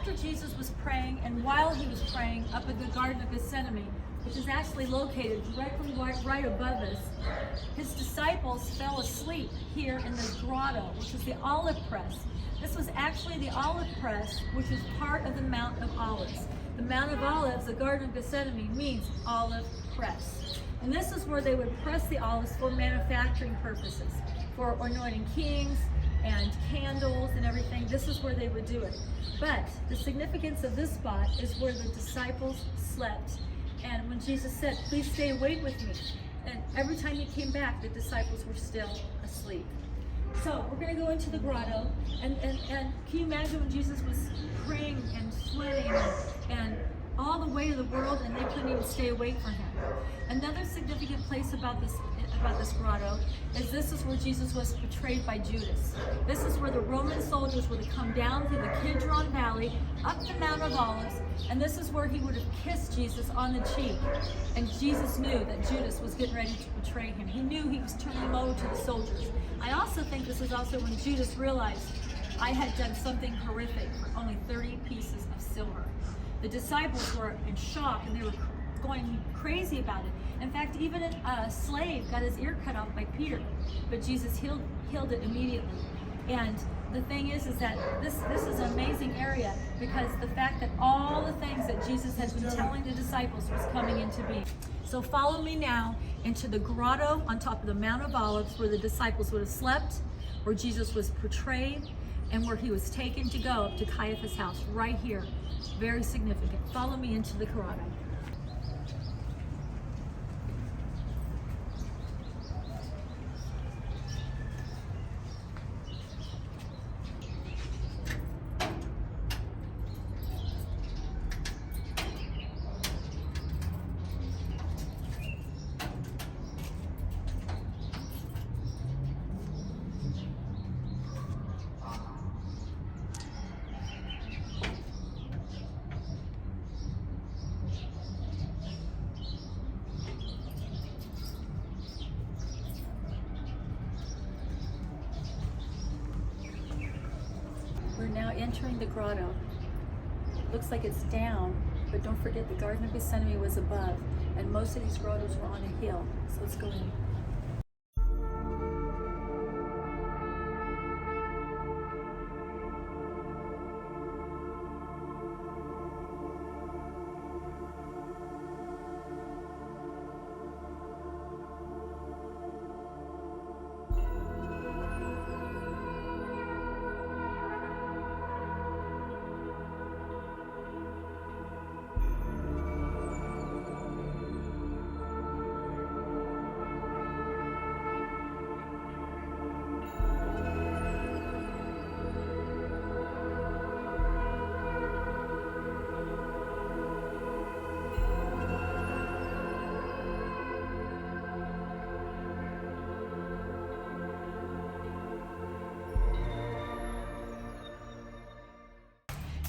after Jesus was praying, and while he was praying up in the Garden of Gethsemane, which is actually located directly right above us, his disciples fell asleep here in the grotto, which is the olive press. This was actually the olive press, which is part of the Mount of Olives. The Mount of Olives, the Garden of Gethsemane, means olive press. And this is where they would press the olives for manufacturing purposes, for anointing kings and candles and everything. This is where they would do it. But the significance of this spot is where the disciples slept. And when Jesus said, "Please stay awake with me," and every time he came back, the disciples were still asleep. So we're going to go into the grotto, and can you imagine when Jesus was praying and sweating and all the weight of the world, and they couldn't even stay awake for him? Another significant place about this grotto is this is where Jesus was betrayed by Judas. This is where the Roman soldiers would have come down through the Kidron Valley, up the Mount of Olives, and this is where he would have kissed Jesus on the cheek. And Jesus knew that Judas was getting ready to betray him. He knew he was turning him over to the soldiers. I also think this is also when Judas realized, I had done something horrific for only 30 pieces of silver. The disciples were in shock, and they were going crazy about it. In fact, even a slave got his ear cut off by Peter, but Jesus healed it immediately. And the thing is that this is an amazing area, because the fact that all the things that Jesus has been telling the disciples was coming into being. So follow me now into the grotto on top of the Mount of Olives, where the disciples would have slept, where Jesus was portrayed, and where he was taken to go up to Caiaphas' house, right here. Very significant. Follow me into the grotto. We're now entering the grotto. Looks like it's down, but don't forget the Garden of Gethsemane was above, and most of these grottos were on a hill. So let's go in.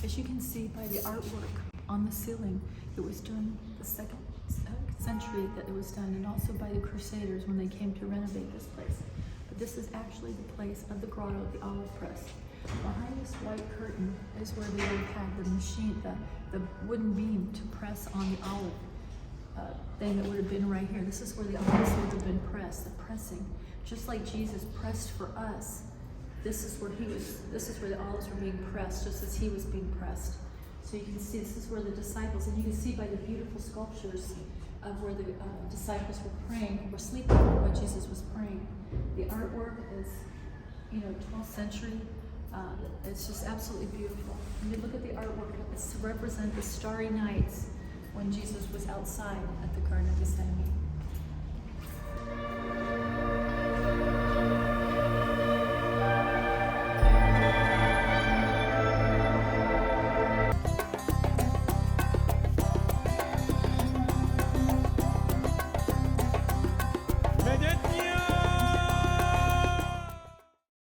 As you can see by the artwork on the ceiling, it was during the 2nd century that it was done, and also by the Crusaders when they came to renovate this place. But this is actually the place of the grotto, the olive press. Behind this white curtain is where they would have had the machine, the wooden beam to press on the olive thing that would have been right here. This is where the olives would have been pressed, the pressing. Just like Jesus pressed for us, this is where the olives were being pressed, just as he was being pressed. So you can see this is where the disciples, and you can see by the beautiful sculptures of where the disciples were praying, were sleeping while Jesus was praying. The artwork is, 12th century. It's just absolutely beautiful. And you look at the artwork, it's to represent the starry nights when Jesus was outside at the Garden of Gethsemane.